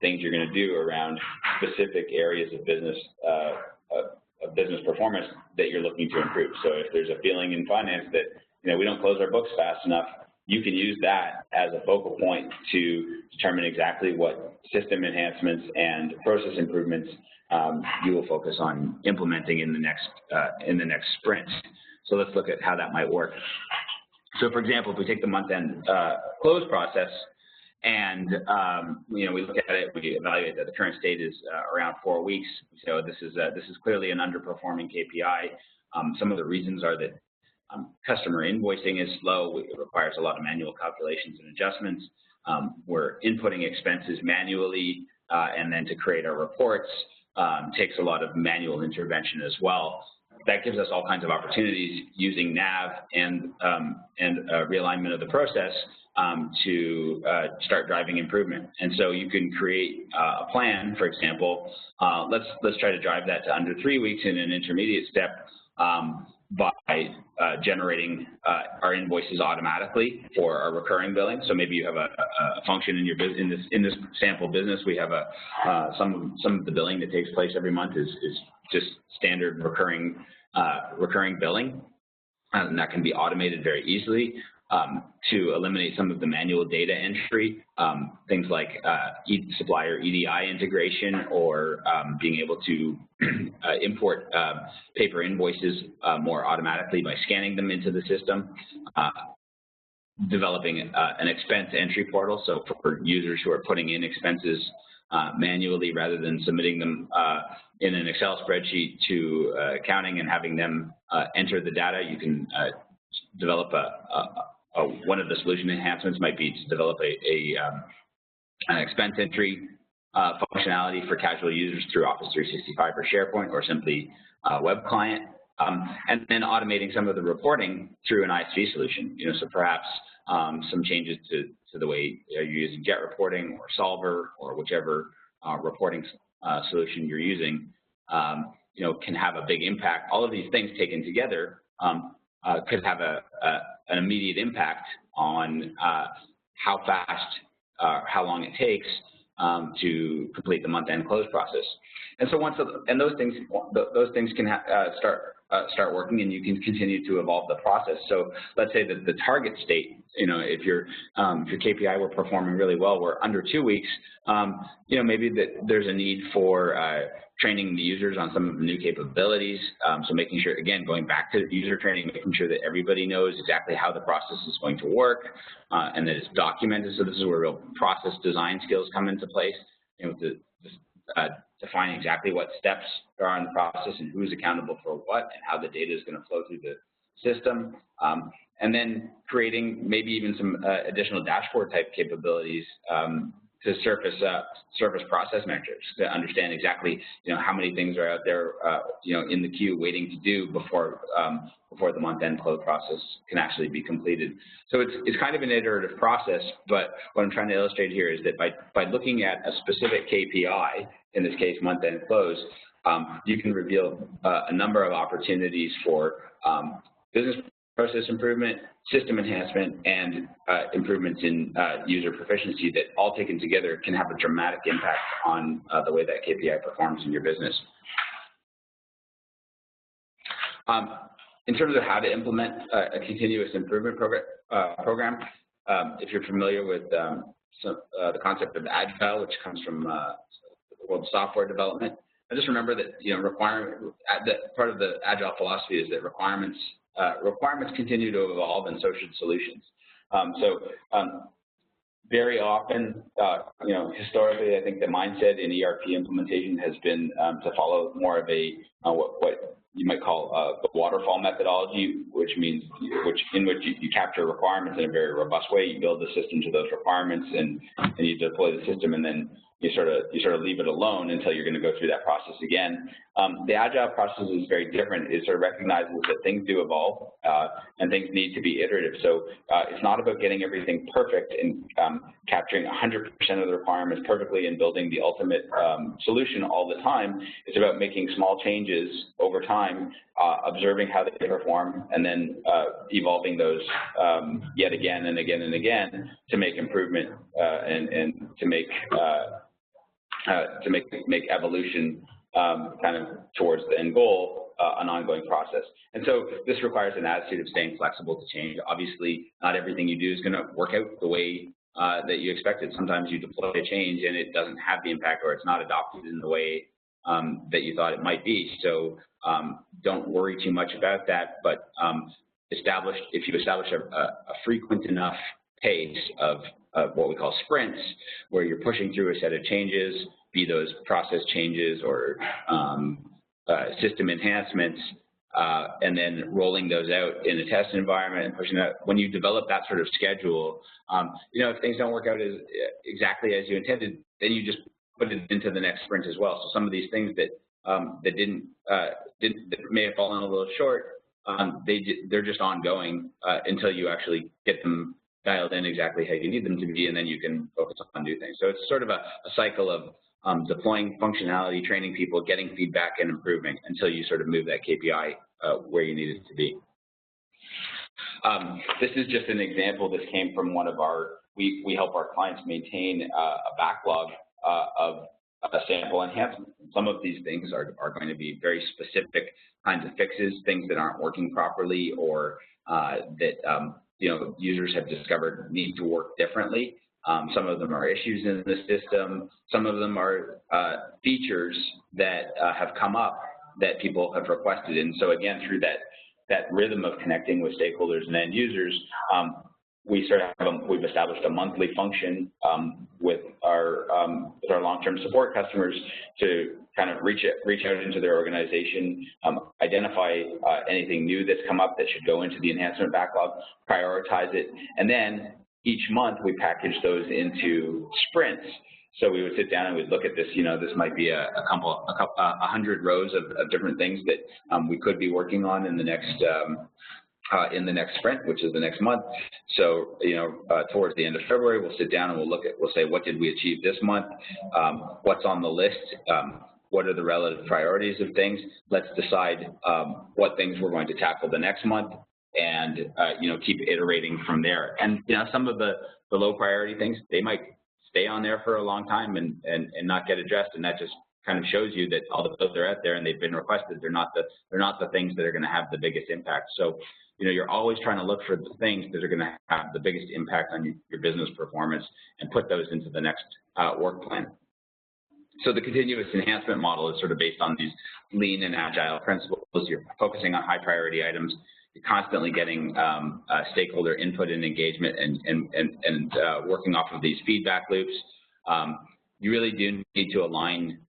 things you're going to do around specific areas of business performance that you're looking to improve. So if there's a feeling in finance that we don't close our books fast enough, you can use that as a focal point to determine exactly what system enhancements and process improvements you will focus on implementing in the next sprint. So let's look at how that might work. So for example, if we take the month-end close process, and we look at it, we evaluate that the current state is around 4 weeks. So this is clearly an underperforming KPI. Some of the reasons are that customer invoicing is slow. It requires a lot of manual calculations and adjustments. We're inputting expenses manually, and then to create our reports takes a lot of manual intervention as well. That gives us all kinds of opportunities using NAV and realignment of the process to start driving improvement. And so you can create a plan, for example. Let's try to drive that to under 3 weeks in an intermediate step by generating our invoices automatically for our recurring billing. So maybe you have a function in your in this sample business. We have some of the billing that takes place every month is just standard recurring billing, and that can be automated very easily to eliminate some of the manual data entry, things like supplier EDI integration, or being able to import paper invoices more automatically by scanning them into the system, developing an expense entry portal, so for users who are putting in expenses manually rather than submitting them in an Excel spreadsheet to accounting and having them enter the data. You can develop one of the solution enhancements might be to develop an expense entry functionality for casual users through Office 365 or SharePoint or simply web client, and then automating some of the reporting through an ISV solution. So perhaps some changes to the way you're using Jet reporting or Solver or whichever reporting solution you're using, can have a big impact. All of these things taken together could have an immediate impact on how fast, how long it takes to complete the month-end close process. And so those things can start working, and you can continue to evolve the process. So let's say that the target state, if your KPI were performing really well, we're under 2 weeks, maybe that there's a need for training the users on some of the new capabilities. So making sure, again, going back to user training, making sure that everybody knows exactly how the process is going to work and that it's documented. So this is where real process design skills come into place, to define exactly what steps there are in the process and who's accountable for what and how the data is going to flow through the system. And then creating maybe even some additional dashboard type capabilities surface process metrics to understand exactly how many things are out there in the queue waiting to do before the month-end close process can actually be completed. So it's kind of an iterative process, but what I'm trying to illustrate here is that by looking at a specific KPI, in this case month-end close, you can reveal a number of opportunities for business process improvement, system enhancement, and improvements in user proficiency that all taken together can have a dramatic impact on the way that KPI performs in your business. In terms of how to implement a continuous improvement program, if you're familiar with the concept of Agile, which comes from the world of software development, I just remember that part of the Agile philosophy is that requirements continue to evolve, and so should solutions. Very often, historically, I think the mindset in ERP implementation has been to follow more of a what you might call the waterfall methodology, which means in which you capture requirements in a very robust way. You build the system to those requirements, and you deploy the system, and then you sort of leave it alone until you're going to go through that process again. The Agile process is very different. It sort of recognizes that things do evolve and things need to be iterative. So it's not about getting everything perfect and capturing 100% of the requirements perfectly and building the ultimate solution all the time. It's about making small changes over time, observing how they perform, and then evolving those yet again and again and again to make improvement and to make evolution kind of towards the end goal an ongoing process. And so this requires an attitude of staying flexible to change. Obviously, not everything you do is going to work out the way that you expected. Sometimes you deploy a change and it doesn't have the impact, or it's not adopted in the way that you thought it might be. So don't worry too much about that, but if you establish a frequent enough pace of what we call sprints, where you're pushing through a set of changes, be those process changes or system enhancements, and then rolling those out in a test environment and pushing out. When you develop that sort of schedule, if things don't work out exactly as you intended, then you just put it into the next sprint as well. So some of these things that that may have fallen a little short, they're just ongoing until you actually get them dialed in exactly how you need them to be, and then you can focus on new things. So it's sort of a cycle of deploying functionality, training people, getting feedback, and improving until you sort of move that KPI where you need it to be. This is just an example. This came from one of we help our clients maintain a backlog of a sample enhancement. Some of these things are going to be very specific kinds of fixes, things that aren't working properly, or that users have discovered need to work differently. Some of them are issues in the system. Some of them are features that have come up that people have requested. And so again, through that rhythm of connecting with stakeholders and end users, we've established a monthly function with our long-term support customers to kind of reach out into their organization, identify anything new that's come up that should go into the enhancement backlog, prioritize it, and then each month we package those into sprints. So we would sit down and we'd look at this. This might be a 100 rows of different things that we could be working on in the next sprint, which is the next month. So, towards the end of February, we'll sit down and we'll say, what did we achieve this month? What's on the list? What are the relative priorities of things? Let's decide what things we're going to tackle the next month, and keep iterating from there. And some of the low priority things, they might stay on there for a long time and not get addressed, and that just kind of shows you that although they're out there and they've been requested, they're not the things that are going to have the biggest impact. So you're always trying to look for the things that are going to have the biggest impact on your business performance and put those into the next work plan. So the continuous enhancement model is sort of based on these lean and agile principles. You're focusing on high priority items. You're constantly getting stakeholder input and engagement and working off of these feedback loops. You really do need to align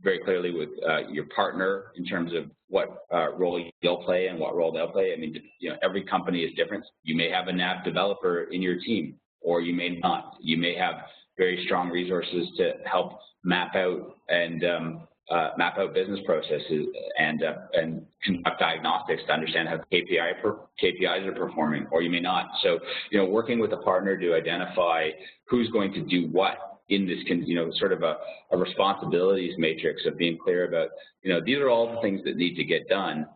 very clearly with your partner in terms of what role you'll play and what role they'll play. I mean, every company is different. You may have a NAV developer in your team, or you may not. You may have very strong resources to help map out and map out business processes and conduct diagnostics to understand how KPIs are performing, or you may not. So, working with a partner to identify who's going to do what in this, sort of a responsibilities matrix of being clear about, these are all the things that need to get done.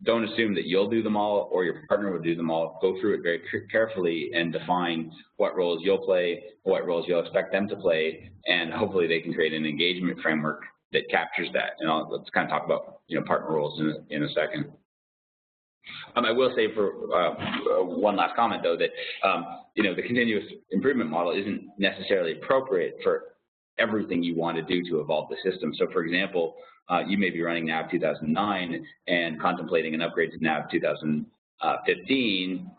Don't assume that you'll do them all or your partner will do them all. Go through it very carefully and define what roles you'll play, what roles you'll expect them to play, and hopefully they can create an engagement framework that captures that. And let's kind of talk about, partner roles in a second. I will say for one last comment, though, that, the continuous improvement model isn't necessarily appropriate for everything you want to do to evolve the system. So, for example, you may be running NAV 2009 and contemplating an upgrade to NAV 2015.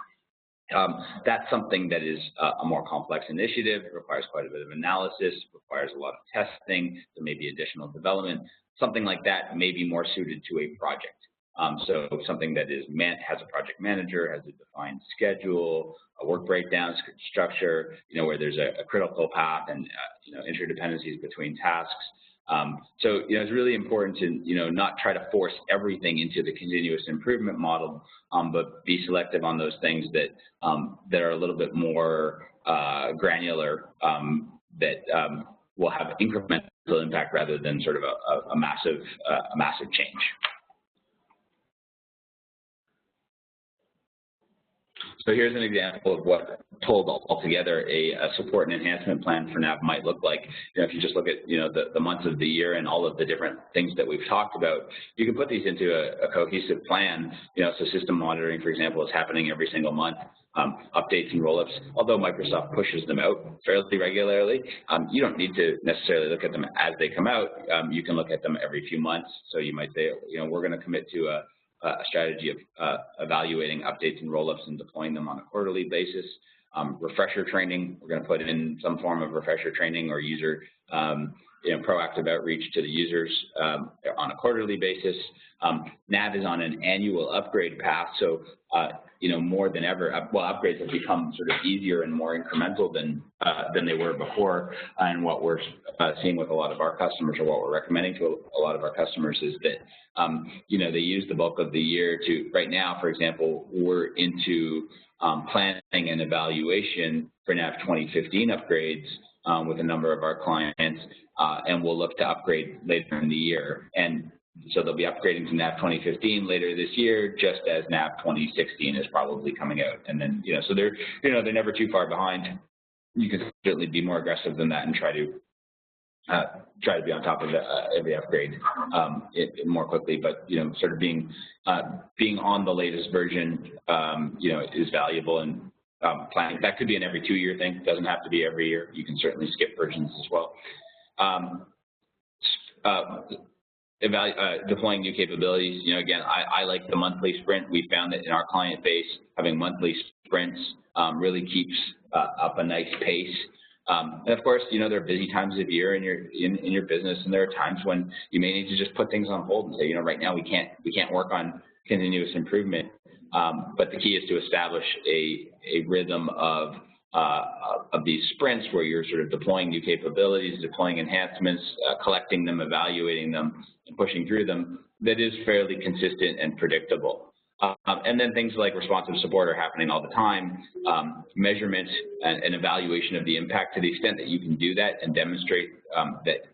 That's something that is a more complex initiative. It requires quite a bit of analysis, requires a lot of testing, there may be additional development. Something like that may be more suited to a project. So something that has a project manager, has a defined schedule, a work breakdown structure, where there's a critical path and interdependencies between tasks. So it's really important to not try to force everything into the continuous improvement model, but be selective on those things that are a little bit more granular, that will have incremental impact rather than sort of a massive change. So here's an example of what pulled all together a support and enhancement plan for NAV might look like. If you just look at the months of the year and all of the different things that we've talked about, you can put these into a cohesive plan. So system monitoring, for example, is happening every single month. Updates and rollups, although Microsoft pushes them out fairly regularly, you don't need to necessarily look at them as they come out. You can look at them every few months. So you might say, we're going to commit to a strategy of evaluating updates and rollups and deploying them on a quarterly basis. Refresher training, we're going to put in some form of refresher training or user proactive outreach to the users on a quarterly basis. NAV is on an annual upgrade path, so more than ever, upgrades have become sort of easier and more incremental than they were before. And what we're seeing with a lot of our customers, or what we're recommending to a lot of our customers, is that they use the bulk of the year to. Right now, for example, we're into planning and evaluation for NAV 2015 upgrades with a number of our clients, and we'll look to upgrade later in the year. And so they'll be upgrading to NAV 2015 later this year, just as NAV 2016 is probably coming out. And then, so they're never too far behind. You can certainly be more aggressive than that and try to be on top of every upgrade more quickly. But sort of being on the latest version, is valuable. And planning, that could be an every 2-year thing. It doesn't have to be every year. You can certainly skip versions as well. Deploying new capabilities. Again, I like the monthly sprint. We found that in our client base, having monthly sprints really keeps up a nice pace. And of course, there are busy times of year in your business, and there are times when you may need to just put things on hold and say, right now we can't work on continuous improvement. But the key is to establish a rhythm of these sprints where you're sort of deploying new capabilities, deploying enhancements, collecting them, evaluating them, and pushing through them, that is fairly consistent and predictable. And then things like responsive support are happening all the time. Measurement and evaluation of the impact, to the extent that you can do that and demonstrate that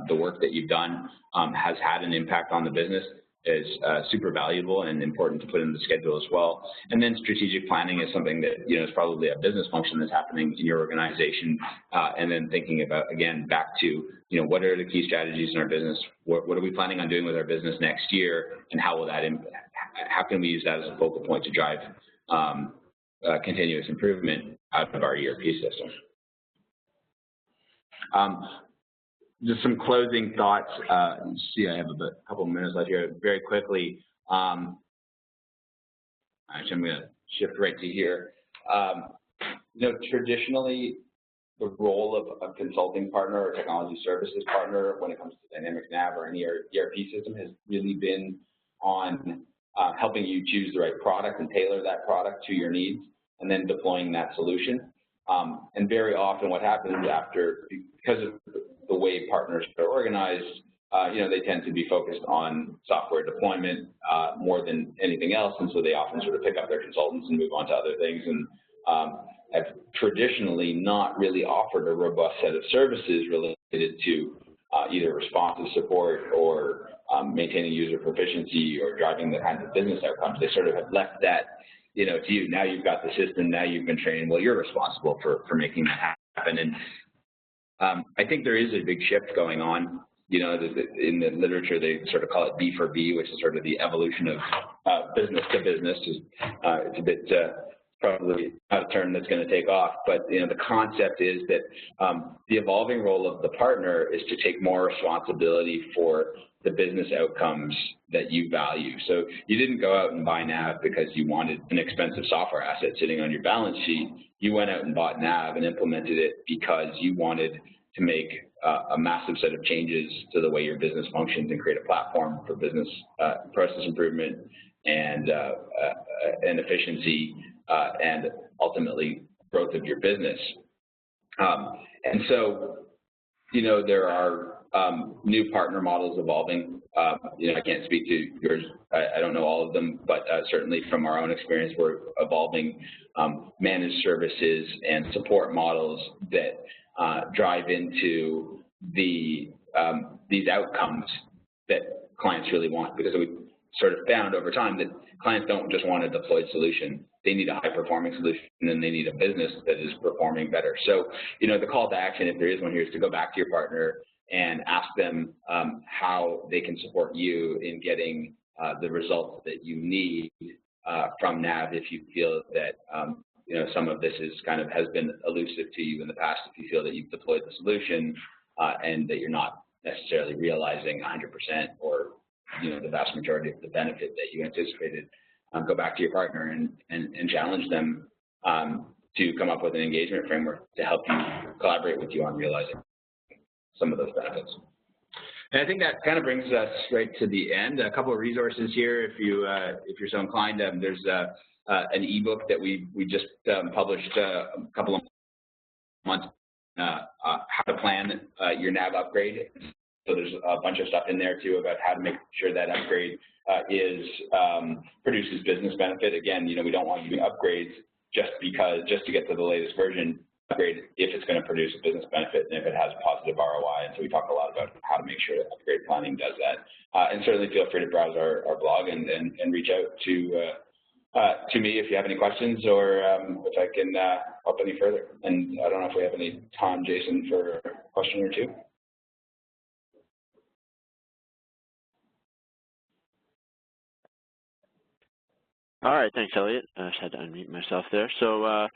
the work that you've done has had an impact on the business, is super valuable and important to put in the schedule as well. And then strategic planning is something that is probably a business function that's happening in your organization. And then thinking about, again, back to what are the key strategies in our business? What are we planning on doing with our business next year, and how will that how can we use that as a focal point to drive continuous improvement out of our ERP system? Just some closing thoughts. See, I have a couple of minutes left here. Very quickly, actually, I'm going to shift right to here. Traditionally, the role of a consulting partner or technology services partner when it comes to Dynamics NAV or any ERP system has really been on helping you choose the right product and tailor that product to your needs, and then deploying that solution. And very often what happens because of the way partners are organized, they tend to be focused on software deployment more than anything else, and so they often sort of pick up their consultants and move on to other things, and have traditionally not really offered a robust set of services related to either responsive support or maintaining user proficiency or driving the kinds of business outcomes. They sort of have left that, to you. Now you've got the system, now you've been trained, well, you're responsible for making that happen. And I think there is a big shift going on. In the literature, they sort of call it B for B, which is sort of the evolution of business to business. It's a bit probably not a term that's going to take off, but the concept is that the evolving role of the partner is to take more responsibility for the business outcomes that you value. So you didn't go out and buy NAV because you wanted an expensive software asset sitting on your balance sheet. You went out and bought NAV and implemented it because you wanted to make a massive set of changes to the way your business functions and create a platform for business process improvement and efficiency and ultimately growth of your business. And so, there are new partner models evolving. I can't speak to yours. I don't know all of them, but certainly from our own experience, we're evolving managed services and support models that drive into these outcomes that clients really want, because we sort of found over time that clients don't just want a deployed solution. They need a high-performing solution, and they need a business that is performing better. So, the call to action, if there is one here, is to go back to your partner and ask them how they can support you in getting the results that you need from NAV if you feel that some of this has been elusive to you in the past, if you feel that you've deployed the solution and that you're not necessarily realizing 100% or the vast majority of the benefit that you anticipated. Go back to your partner and challenge them to come up with an engagement framework to help you collaborate with you on realizing some of those benefits. And I think that kind of brings us right to the end. A couple of resources here, if you're so inclined. There's an ebook that we just published a couple of months, how to plan your NAV upgrade. So there's a bunch of stuff in there too about how to make sure that upgrade produces business benefit. Again, we don't want you to upgrade just to get to the latest version. Upgrade if it's going to produce a business benefit and if it has a positive ROI. And so we talk a lot about how to make sure that upgrade planning does that. And certainly feel free to browse our blog and reach out to me if you have any questions or if I can help any further. And I don't know if we have any time, Jason, for a question or two. All right, thanks, Elliot. I just had to unmute myself there. So,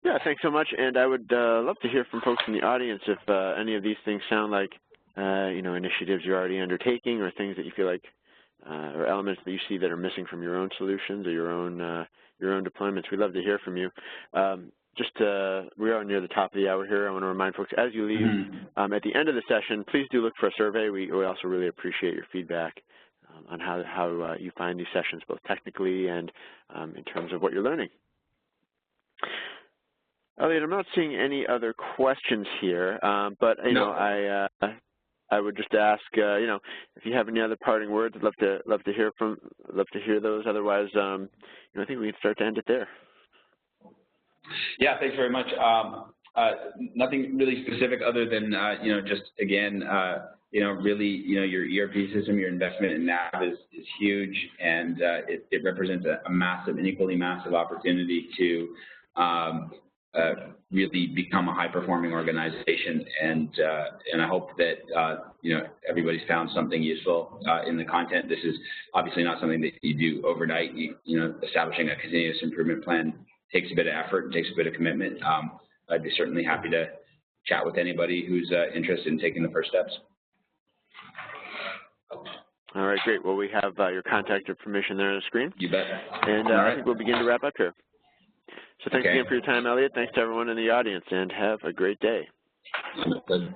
yeah, thanks so much. And I would love to hear from folks in the audience if any of these things sound like, initiatives you're already undertaking or things that you feel like, or elements that you see that are missing from your own solutions or your own deployments. We'd love to hear from you. We are near the top of the hour here. I want to remind folks, as you leave, at the end of the session, please do look for a survey. We also really appreciate your feedback on how you find these sessions, both technically and in terms of what you're learning. Elliot, I'm not seeing any other questions here, but I would just ask, if you have any other parting words, I'd love to hear those. Otherwise, I think we can start to end it there. Yeah, thanks very much. Nothing really specific other than just again. Really, your ERP system, your investment in NAV is huge, and it represents an equally massive opportunity to really become a high-performing organization. And I hope that everybody's found something useful in the content. This is obviously not something that you do overnight. Establishing a continuous improvement plan takes a bit of effort and takes a bit of commitment. I'd be certainly happy to chat with anybody who's interested in taking the first steps. All right, great. Well, we have your contact information there on the screen. You bet. And I think we'll begin to wrap up here. So thanks again for your time, Elliot. Thanks to everyone in the audience, and have a great day. Good.